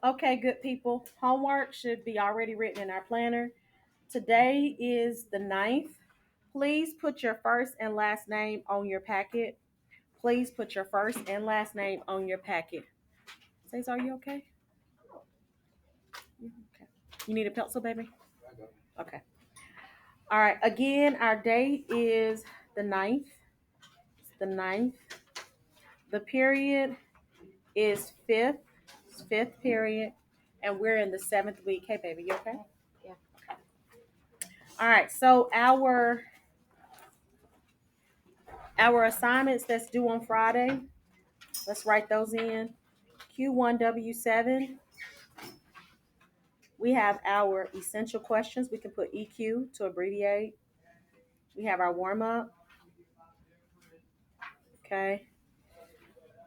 Okay, good people. Homework should be already written in our planner. Today is the 9th. Please put your first and last name on your packet. Please put your first and last name on your packet. Says, are you okay? Okay. You need a pencil, baby? Okay. All right. Again, our date is the 9th. It's the 9th. The period is fifth period, and we're in the 7th week. Hey, baby, you okay? Yeah. All right. So our assignments that's due on Friday. Let's write those in. Q1W7. We have our essential questions. We can put EQ to abbreviate. We have our warm up. Okay.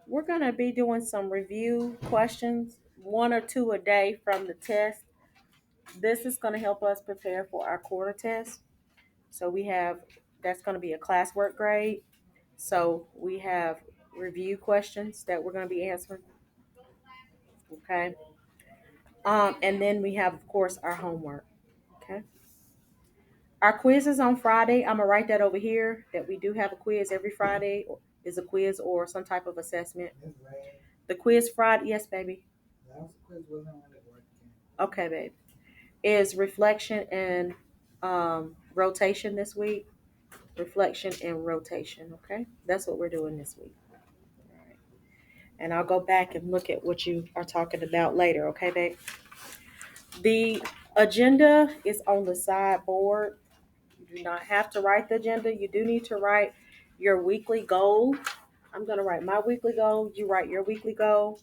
We're going to be doing some review questions, one or two a day from the test. This is going to help us prepare for our quarter test. So that's going to be a classwork grade. So we have review questions that we're going to be answering. Okay. And then we have, of course, our homework. Okay. Our quiz is on Friday. I'm gonna write that over here that we do have a quiz every Friday. Is a quiz or some type of assessment. The quiz Friday, yes, baby. Okay, babe. Is reflection and rotation this week. Reflection and rotation. Okay, that's what we're doing this week. All right. And I'll go back and look at what you are talking about later. Okay, babe. The agenda is on the sideboard. You do not have to write the agenda. You do need to write your weekly goal. I'm going to write my weekly goal. You write your weekly goal.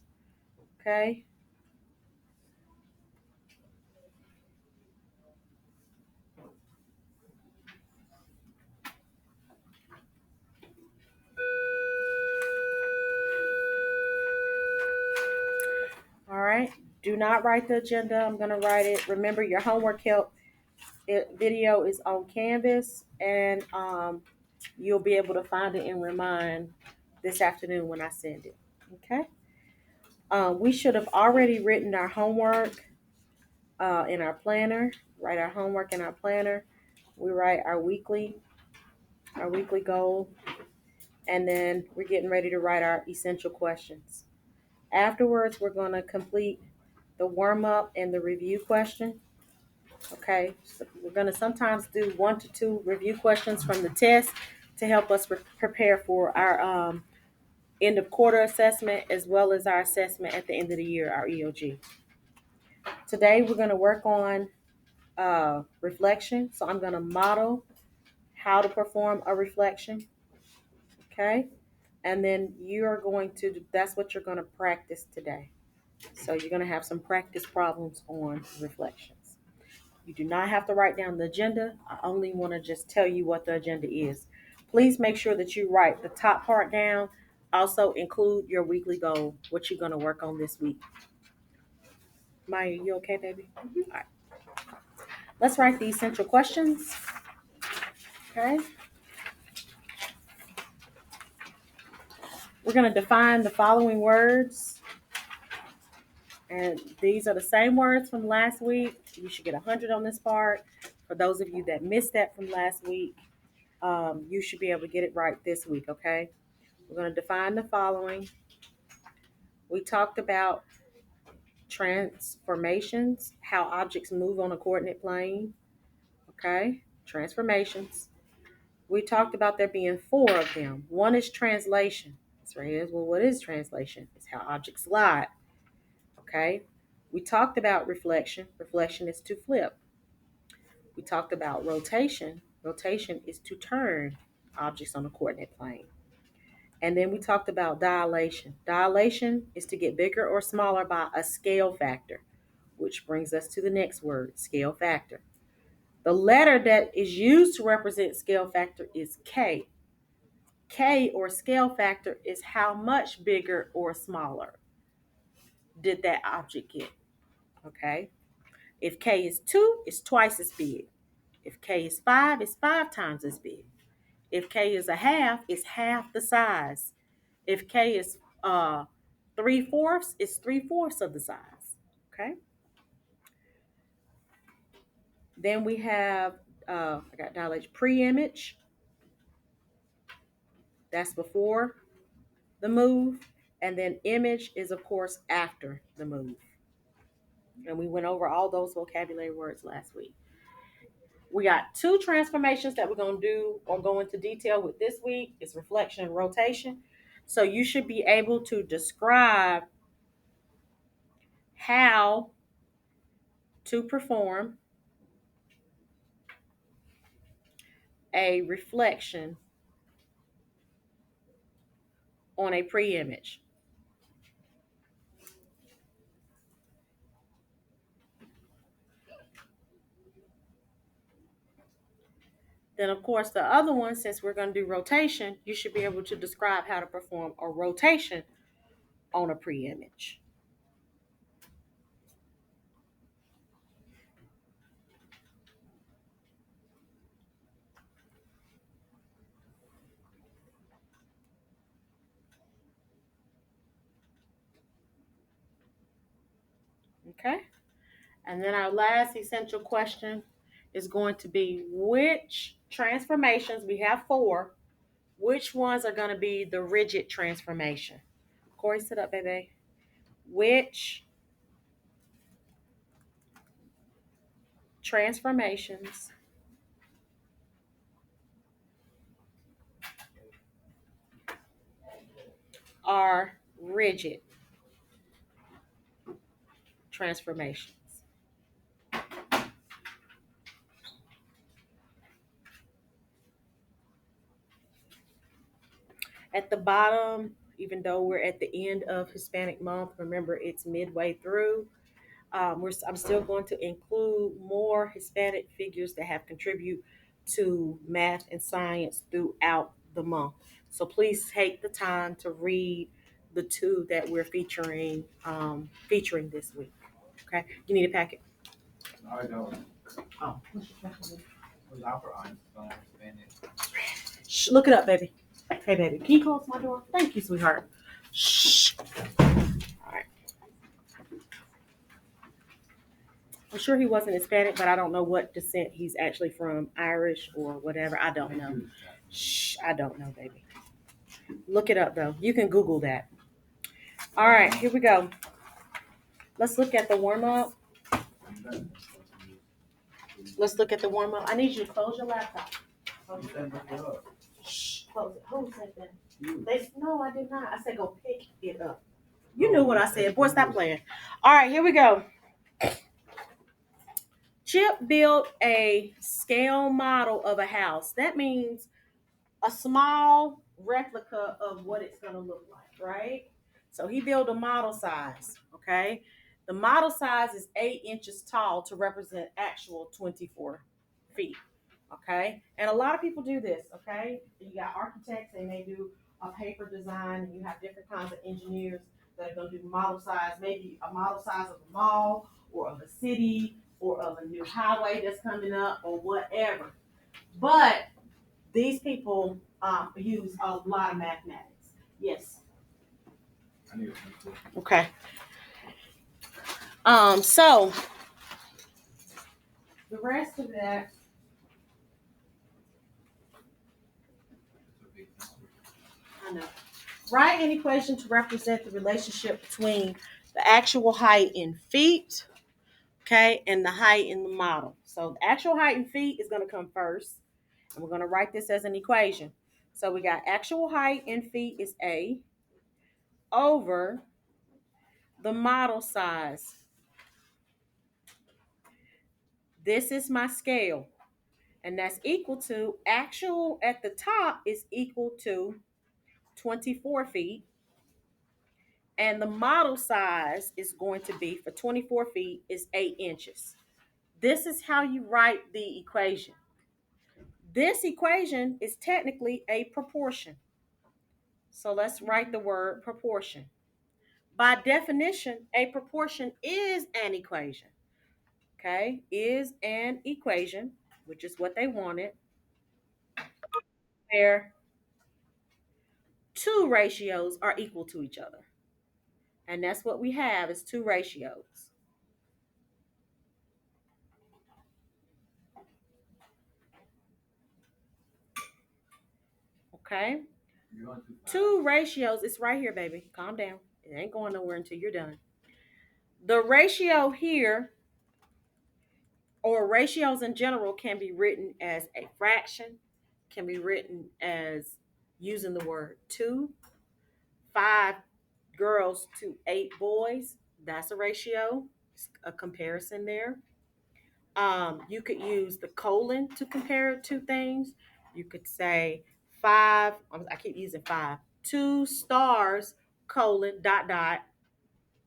Okay. All right. Do not write the agenda. I'm going to write it. Remember, your homework help video is on Canvas, and you'll be able to find it and remind this afternoon when I send it. Okay. We should have already written our homework in our planner. Write our homework in our planner. We write our weekly goal, and then we're getting ready to write our essential questions. Afterwards, we're going to complete the warm up and the review question. Okay, so we're going to sometimes do 1 to 2 review questions from the test to help us prepare for our end of quarter assessment as well as our assessment at the end of the year, our EOG. Today, we're going to work on reflection. So I'm going to model how to perform a reflection. Okay. And then that's what you're going to practice today. So you're going to have some practice problems on reflections. You do not have to write down the agenda. I only want to just tell you what the agenda is. Please make sure that you write the top part down. Also include your weekly goal, what you're going to work on this week. Maya, you okay, baby? Mm-hmm. All right. Let's write the essential questions. Okay. We're going to define the following words. And these are the same words from last week. You should get 100 on this part. For those of you that missed that from last week, you should be able to get it right this week, okay? We're going to define the following. We talked about transformations, how objects move on a coordinate plane, okay? Transformations. We talked about there being 4 of them. One is translation. That's right. Well, what is translation? It's how objects glide. Okay. We talked about reflection. Reflection is to flip. We talked about rotation. Rotation is to turn objects on a coordinate plane. And then we talked about dilation. Dilation is to get bigger or smaller by a scale factor, which brings us to the next word, scale factor. The letter that is used to represent scale factor is K. K, or scale factor, is how much bigger or smaller did that object get. Okay. If K is 2, it's twice as big. If K is 5, it's 5 times as big. If K is a half, it's half the size. If K is 3/4, it's 3/4 of the size. Okay. Then we have, I got dilation, pre-image. That's before the move. And then image is, of course, after the move. And we went over all those vocabulary words last week. We got two transformations that we're going to do or go into detail with this week. It's reflection and rotation. So you should be able to describe how to perform a reflection on a pre-image. Then, of course, the other one, since we're going to do rotation, you should be able to describe how to perform a rotation on a pre-image. Okay? And then our last essential question is going to be which transformations, we have four, which ones are going to be the rigid transformation? Corey, sit up, baby. Which transformations are rigid transformations? At the bottom, even though we're at the end of Hispanic month, remember it's midway through. I'm still going to include more Hispanic figures that have contributed to math and science throughout the month. So please take the time to read the two that we're featuring this week. Okay, you need a packet. No, I don't. Oh, shh, look it up, baby. Hey, baby, can you close my door? Thank you, sweetheart. Shh. All right. I'm sure he wasn't Hispanic, but I don't know what descent he's actually from, Irish or whatever. I don't know. Shh, I don't know, baby. Look it up, though. You can Google that. All right, here we go. Let's look at the warm up. Let's look at the warm up. I need you to close your laptop. Shh, close it. Who said that? No, I did not. I said go pick it up. You knew what I said. Boy, stop playing. All right, here we go. Chip built a scale model of a house. That means a small replica of what it's going to look like, right? So he built a model size, okay? The model size is 8 inches tall to represent actual 24 feet, okay? And a lot of people do this, okay? You got architects and they do a paper design, and you have different kinds of engineers that are going to do model size, maybe a model size of a mall or of a city or of a new highway that's coming up or whatever. But these people use a lot of mathematics. Yes. Okay. So the rest of that, I know. Write an equation to represent the relationship between the actual height in feet, okay, and the height in the model. So the actual height in feet is going to come first, and we're going to write this as an equation. So we got actual height in feet is A over the model size. This is my scale. And that's equal to actual at the top is equal to 24 feet. And the model size is going to be for 24 feet is 8 inches. This is how you write the equation. This equation is technically a proportion. So let's write the word proportion. By definition, a proportion is an equation. Okay, is an equation, which is what they wanted, where two ratios are equal to each other. And that's what we have is two ratios. Okay. Two ratios. It's right here, baby. Calm down. It ain't going nowhere until you're done. The ratio here, or ratios in general, can be written as a fraction, can be written as using the word two, 5 girls to 8 boys. That's a ratio, a comparison there. You could use the colon to compare two things. You could say five, I keep using five, 2 stars, colon, dot, dot,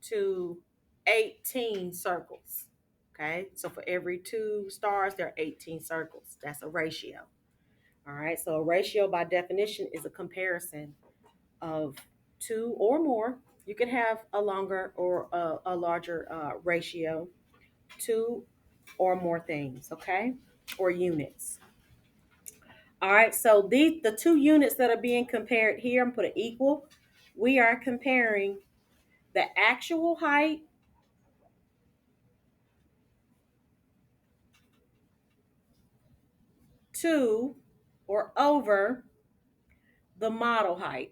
to 18 circles. Okay, so for every 2 stars, there are 18 circles. That's a ratio. All right, so a ratio by definition is a comparison of two or more. You can have a longer or a larger ratio, two or more things, okay, or units. All right, so the two units that are being compared here, I'm put an equal. We are comparing the actual height to or over the model height.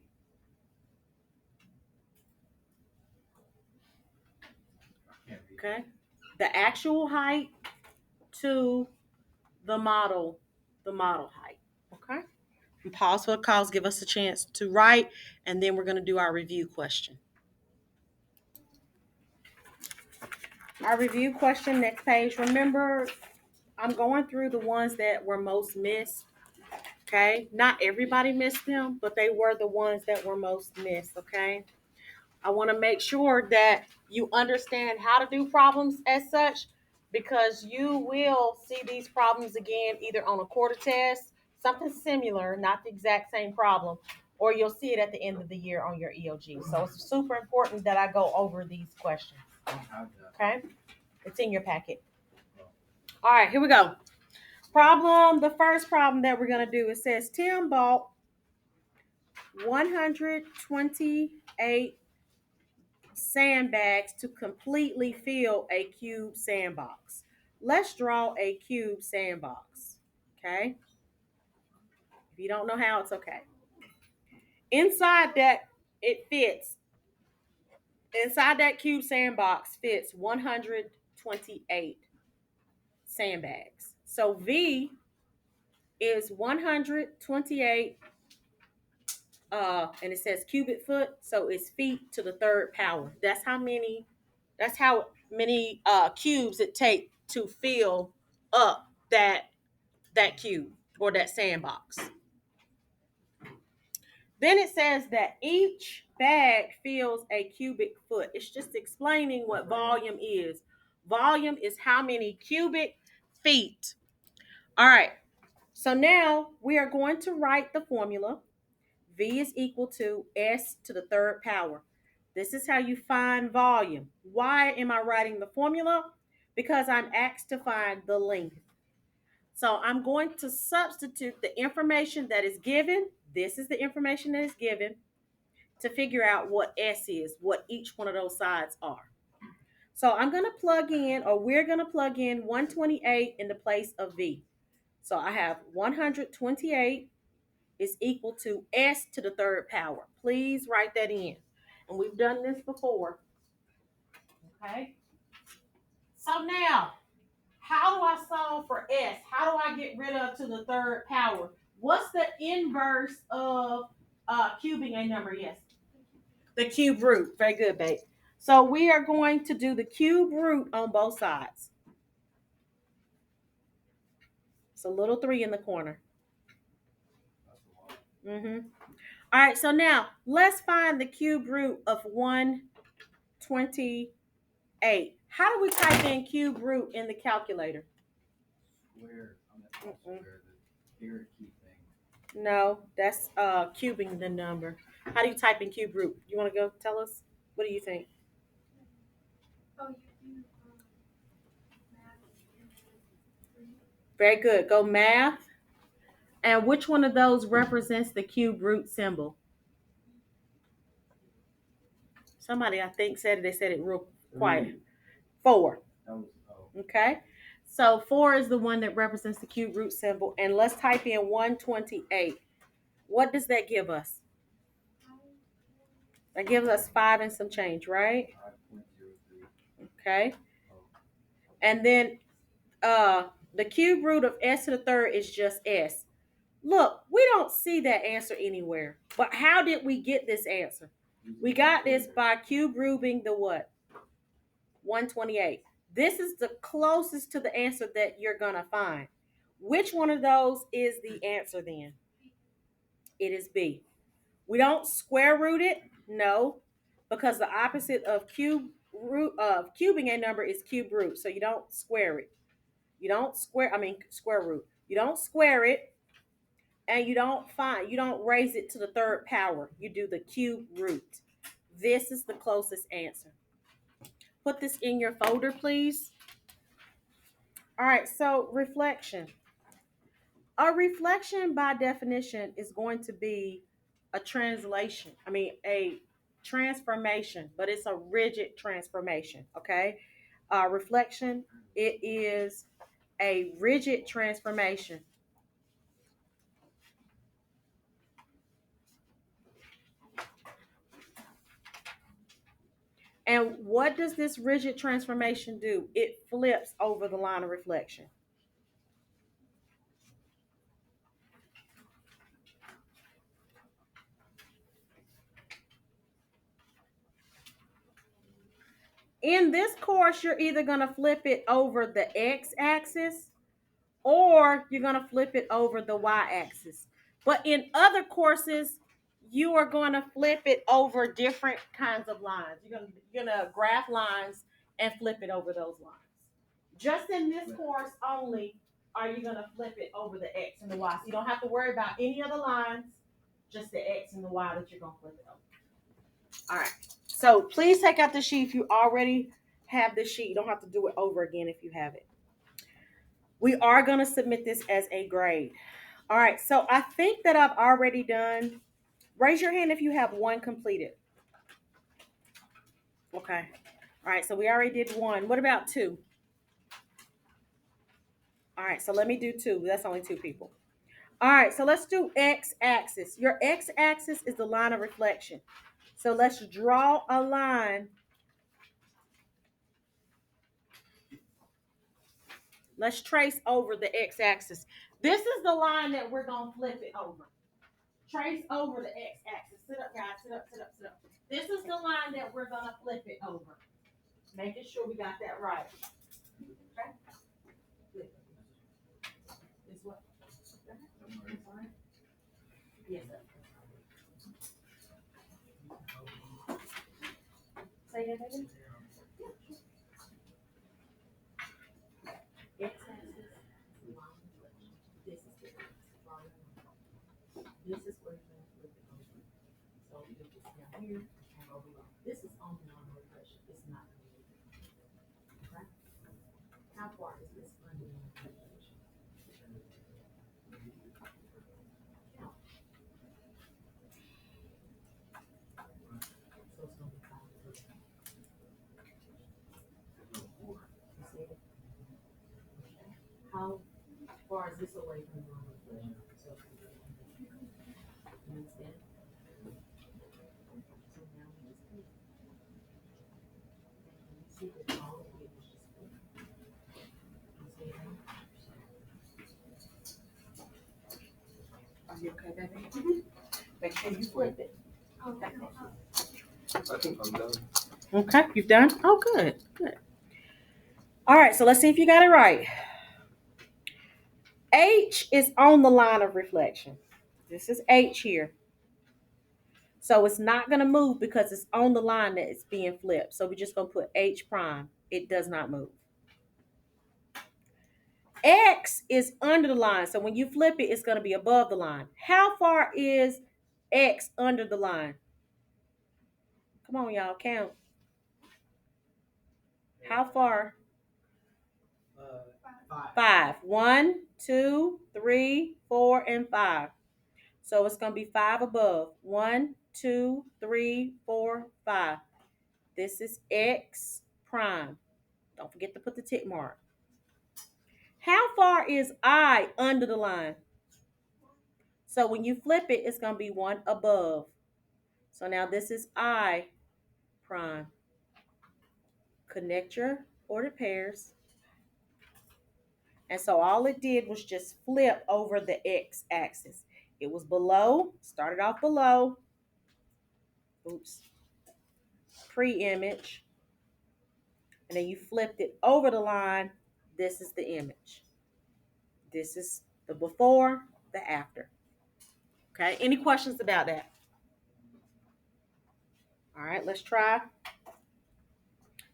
Okay, the actual height to the model height. Okay, and pause for the cause, give us a chance to write, and then we're going to do our review question. Our review question, next page. Remember, I'm going through the ones that were most missed. Okay, not everybody missed them, but they were the ones that were most missed. Okay, I want to make sure that you understand how to do problems as such, because you will see these problems again either on a quarter test, something similar, not the exact same problem, or you'll see it at the end of the year on your EOG. So it's super important that I go over these questions. Okay, it's in your packet. All right, here we go. The first problem that we're going to do, it says Tim bought 128 sandbags to completely fill a cube sandbox. Let's draw a cube sandbox. Okay. If you don't know how, it's okay. Inside that, it fits. Inside that cube sandbox fits 128 sandbags. So V is 128, and it says cubic foot, so it's feet to the third power. That's how many cubes it takes to fill up that cube or that sandbox. Then it says that each bag fills a cubic foot. It's just explaining what volume is. Volume is how many cubic feet. All right. So now we are going to write the formula. V is equal to S to the third power. This is how you find volume. Why am I writing the formula? Because I'm asked to find the length. So I'm going to substitute the information that is given. This is the information that is given to figure out what S is, what each one of those sides are. So I'm going to plug in, or we're going to plug in 128 in the place of V. So I have 128 is equal to S to the third power. Please write that in. And we've done this before. Okay. So now, how do I solve for S? How do I get rid of to the third power? What's the inverse of cubing a number? Yes. The cube root. Very good, babe. So we are going to do the cube root on both sides. It's a little 3 in the corner. Mm-hmm. All right, so now let's find the cube root of 128. How do we type in cube root in the calculator? Square. Square, the bigger key thing. No, that's cubing the number. How do you type in cube root? You want to go tell us? What do you think? Oh, you do math. Very good. Go math. And which one of those represents the cube root symbol? Somebody, I think, said it. They said it real quiet. 4. Okay. So 4 is the one that represents the cube root symbol. And let's type in 128. What does that give us? That gives us 5 and some change, right? 5.03. Okay. And then the cube root of s to the third is just s. Look, we don't see that answer anywhere. But how did we get this answer? We got this by cube rooting the what? 128. This is the closest to the answer that you're going to find. Which one of those is the answer then? It is B. We don't square root it, no, because the opposite of cubing a number is cube root. So you don't square it. You don't square root. You don't square it, and you don't raise it to the third power. You do the cube root. This is the closest answer. Put this in your folder, please. All right, so reflection. A reflection by definition is going to be a transformation, but it's a rigid transformation, okay? Reflection, it is a rigid transformation. And what does this rigid transformation do? It flips over the line of reflection. In this course, you're either going to flip it over the x-axis or you're going to flip it over the y-axis. But in other courses, you are going to flip it over different kinds of lines. You're going to graph lines and flip it over those lines. Just in this course only are you going to flip it over the x and the y. So you don't have to worry about any other lines, just the x and the y that you're going to flip it over. All right. So please take out the sheet if you already have the sheet. You don't have to do it over again if you have it. We are going to submit this as a grade. All right. So I think that I've already done. Raise your hand if you have one completed. Okay. All right. So we already did one. What about two? All right. So let me do two. That's only two people. All right. So let's do x-axis. Your x-axis is the line of reflection. So let's draw a line. Let's trace over the x-axis. This is the line that we're going to flip it over. Trace over the x-axis. Sit up, guys. Sit up, sit up, sit up. This is the line that we're going to flip it over. Making sure we got that right. Okay? This what? Yes, sir. Say that again. X-axis. This is the line. This is where you're going to flip it over. So if it's down here and over here. This is only on the reflection. It's not. Okay? How far is this under the reflection? So it's going to be 5. You see it? How far is this away from the reflection? So, you understand? So now we just flip. You see that all of it is just flip. You see it now? Are you okay, baby? Make sure you flip it. Okay. I think I'm done. Okay, you've done? Oh, good, good. All right, so let's see if you got it right. H is on the line of reflection. This is H here. So it's not going to move because it's on the line that it's being flipped. So we're just going to put H prime. It does not move. X is under the line. So when you flip it, it's going to be above the line. How far is X under the line? Come on, y'all, count. How far? 5. 1, 2, 3, 4, and 5. So it's going to be 5 above. 1, 2, 3, 4, 5. This is X prime. Don't forget to put the tick mark. How far is I under the line? So when you flip it, it's going to be one above. So now this is I prime. Connect your ordered pairs. And so all it did was just flip over the X axis. It was below, started off below. Oops. Pre-image. And then you flipped it over the line. This is the image. This is the before, the after. Okay, any questions about that? All right, let's try.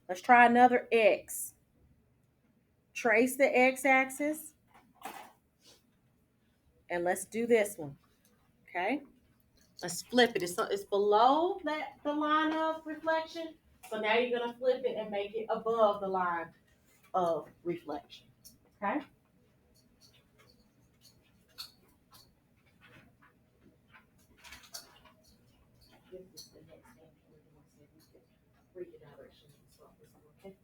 Let's try another X. Trace the X axis. And let's do this one. Okay. Let's flip it. It's below the line of reflection. So now you're going to flip it and make it above the line of reflection. Okay. This is the next thing we're going to say. We can read the directions and stuff. Okay.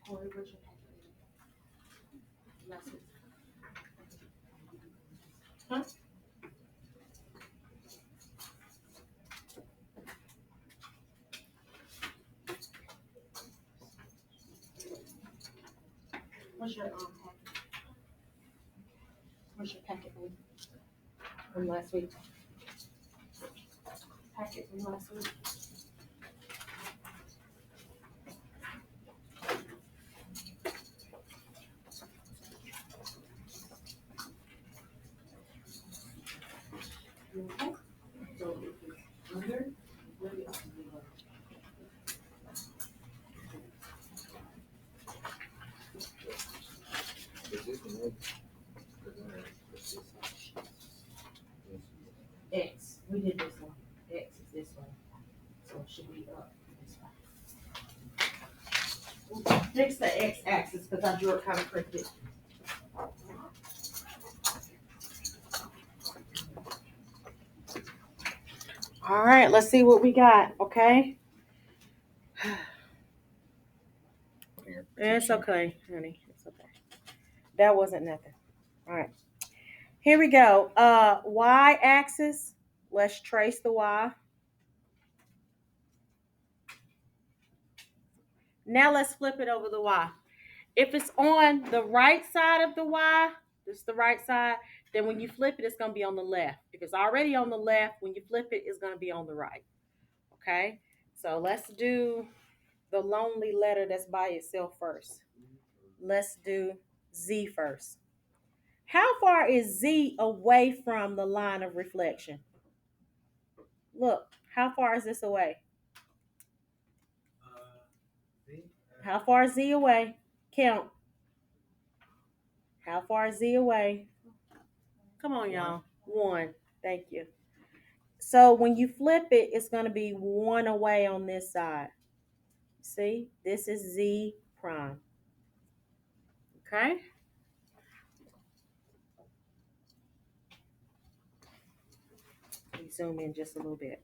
Corey, where's your packet? Huh? What's your packet? What's your packet from last week? Packet from last week. Okay. So under, what is X. We did this one. X is this way. So it should be up this way. Fix the X axis because I drew it kind of crooked. All right, let's see what we got, okay? It's okay, honey. It's okay. That wasn't nothing. All right. Here we go. Y axis. Let's trace the Y. Now let's flip it over the Y. If it's on the right side of the Y, this is the right side, then when you flip it, it's going to be on the left. If it's already on the left, when you flip it, it's going to be on the right. Okay? So let's do the lonely letter that's by itself first. Let's do Z first. How far is Z away from the line of reflection? Look, how far is this away? How far is Z away? Count. How far is Z away? Come on, y'all. 1. Thank you. So when you flip it, it's going to be 1 away on this side. See, this is Z prime. Okay? Let me zoom in just a little bit.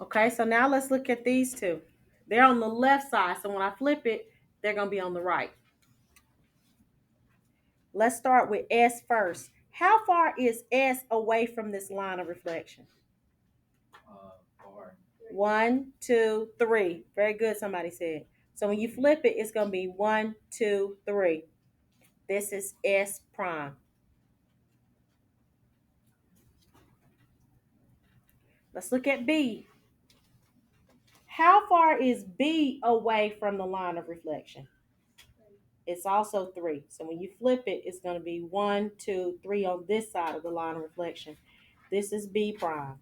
Okay, so now let's look at these two. They're on the left side, so when I flip it, they're going to be on the right. Let's start with S first. How far is S away from this line of reflection? Far. 1, 2, 3. Very good, somebody said. So when you flip it, it's going to be 1, 2, 3. This is S prime. Let's look at B. How far is B away from the line of reflection? It's also 3. So when you flip it, it's going to be 1, 2, 3 on this side of the line of reflection. This is B prime.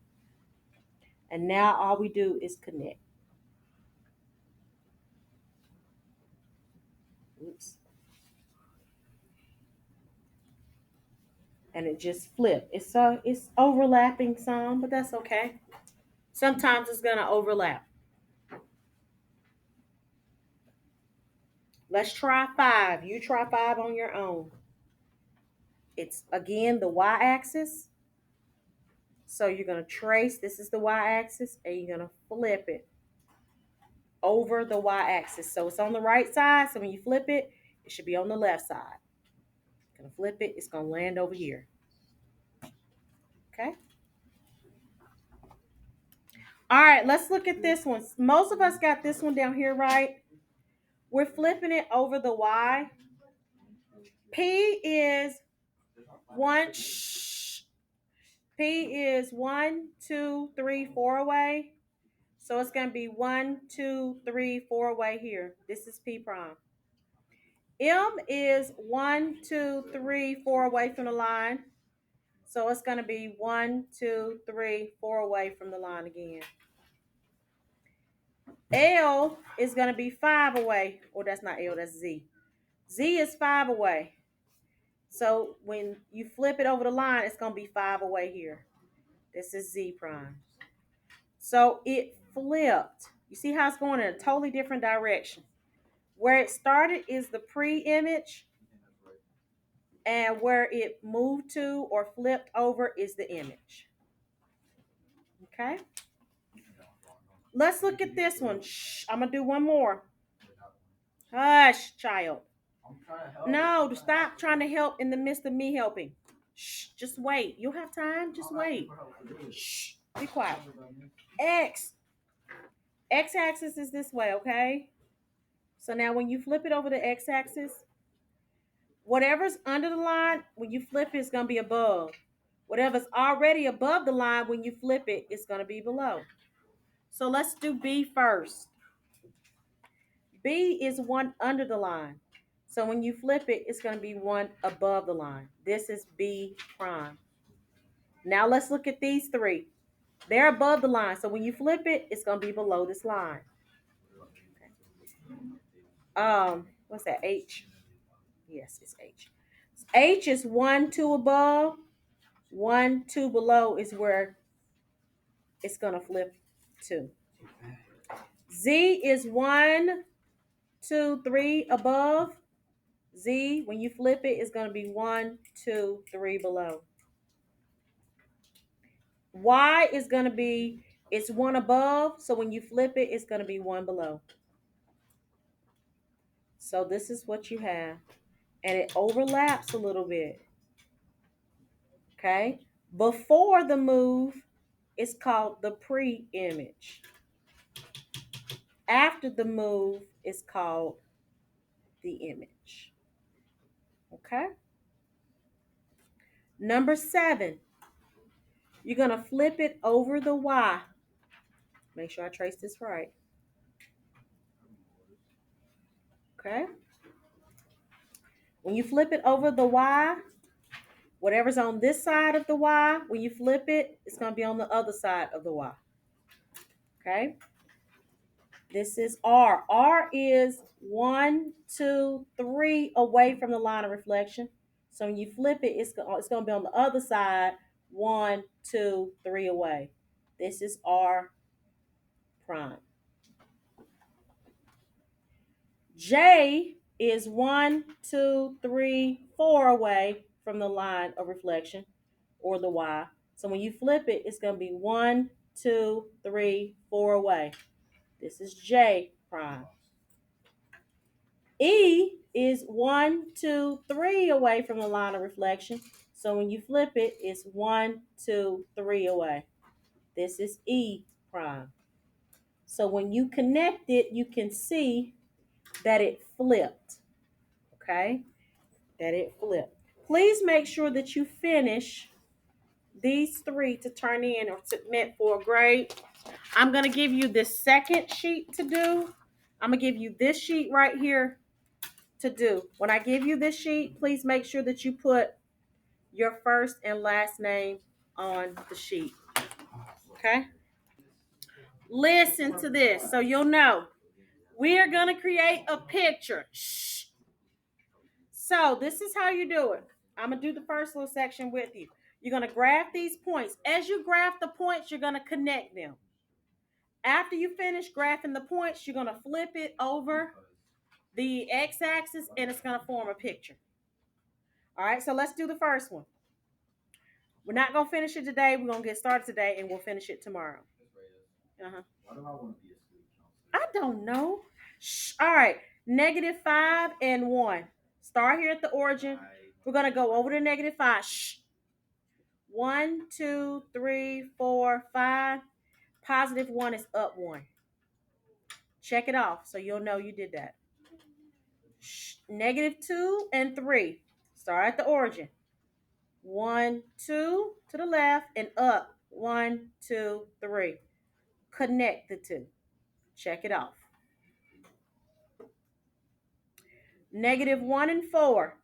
And now all we do is connect. Oops. And it just flipped. It's overlapping some, but that's okay. Sometimes it's going to overlap. Let's try 5. You try 5 on your own. It's, again, the y-axis. So you're going to trace, this is the y-axis, and you're going to flip it over the y-axis. So it's on the right side, so when you flip it, it should be on the left side. Going to flip it, it's going to land over here. Okay? All right, let's look at this one. Most of us got this one down here, right? We're flipping it over the y. P is 1, P is 1, 2, 3, 4 away. So it's going to be 1, 2, 3, 4 away here. This is P prime. M is 1, 2, 3, 4 away from the line. So it's going to be 1, 2, 3, 4 away from the line again. L is going to be 5 away. Or that's not L, that's Z. Z is 5 away. So when you flip it over the line, it's going to be 5 away here. This is Z prime. So it flipped. You see how it's going in a totally different direction. Where it started is the pre-image, and where it moved to or flipped over is the image. Okay? Let's look at this one. Shh, I'm going to do one more. Hush, child. No, stop trying to help in the midst of me helping. Shh, just wait. You'll have time. Just wait. Shh, be quiet. X-axis is this way, okay? So now when you flip it over the x-axis, whatever's under the line, when you flip it, it's going to be above. Whatever's already above the line, when you flip it, it's going to be below. So let's do B first. B is 1 under the line. So when you flip it, it's going to be 1 above the line. This is B prime. Now let's look at these 3. They're above the line. So when you flip it, it's going to be below this line. What's that? H? Yes, it's H. H is 1, 2 above. 1, 2 below is where it's going to flip to. Z is 1, 2, 3 above. Z, when you flip it, it's going to be 1, 2, 3 below. Y is going to be, it's 1 above. So when you flip it, it's going to be 1 below. So this is what you have. And it overlaps a little bit. Okay? Before the move, it's called the pre-image. After the move, it's called the image. Okay? Number 7, you're going to flip it over the Y. Make sure I trace this right. Okay? When you flip it over the Y, whatever's on this side of the Y, when you flip it, it's going to be on the other side of the Y. Okay? This is R. R is 1, 2, 3 away from the line of reflection. So when you flip it, it's going to be on the other side, 1, 2, 3 away. This is R prime. J is 1, 2, 3, 4 away from the line of reflection or the Y. So when you flip it, it's going to be 1, 2, 3, 4 away. This is J prime. E is 1, 2, 3 away from the line of reflection. So when you flip it, it's 1, 2, 3 away. This is E prime. So when you connect it, you can see that it flipped. Okay? That it flipped. Please make sure that you finish these 3 to turn in or submit for a grade. I'm going to give you this second sheet to do. I'm going to give you this sheet right here to do. When I give you this sheet, please make sure that you put your first and last name on the sheet. Okay? Listen to this so you'll know. We are going to create a picture. Shh. So this is how you do it. I'm going to do the first little section with you. You're going to graph these points. As you graph the points, you're going to connect them. After you finish graphing the points, you're going to flip it over the x-axis and it's going to form a picture. All right, so let's do the first one. We're not going to finish it today. We're going to get started today and we'll finish it tomorrow. Uh-huh. Why do I want to be a school counselor? I don't know. Shh. All right, -5 and 1. Start here at the origin. We're going to go over to -5. Shh. 1, 2, 3, 4, 5. +1 is up 1. Check it off so you'll know you did that. Shh. -2 and 3. Start at the origin. 1, 2 to the left and up. 1, 2, 3. Connect the two. Check it off. -1 and 4.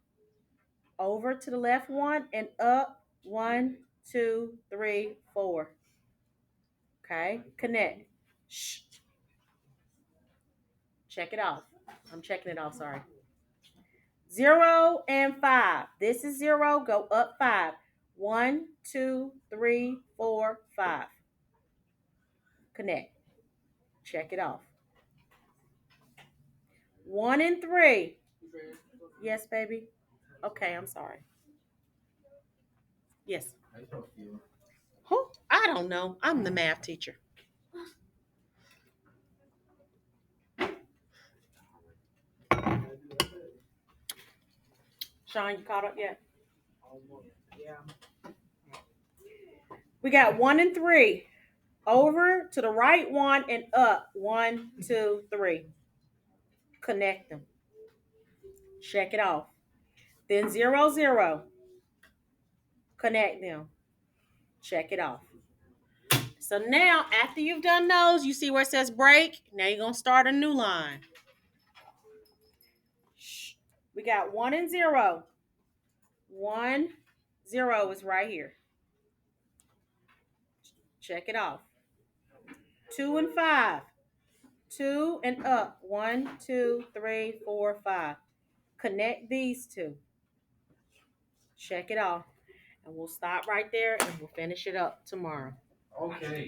Over to the left 1 and up. 1, 2, 3, 4. Okay, connect. Shh. Check it off. I'm checking it off, sorry. 0 and 5. This is 0. Go up 5. 1, 2, 3, 4, 5. Connect. Check it off. 1 and 3. Yes, baby. Okay, I'm sorry. Yes. Who? I don't know. I'm the math teacher. Sean, you caught up yet? Yeah. We got 1 and 3. Over to the right 1 and up. 1, 2, 3. Connect them. Check it off. Then 0, 0. Connect them. Check it off. So now, after you've done those, you see where it says break. Now you're going to start a new line. Shh. We got 1 and 0. 1, 0 is right here. Check it off. 2 and 5. 2 and up. 1, 2, 3, 4, 5. Connect these two. Check it off. And we'll stop right there and we'll finish it up tomorrow. Okay.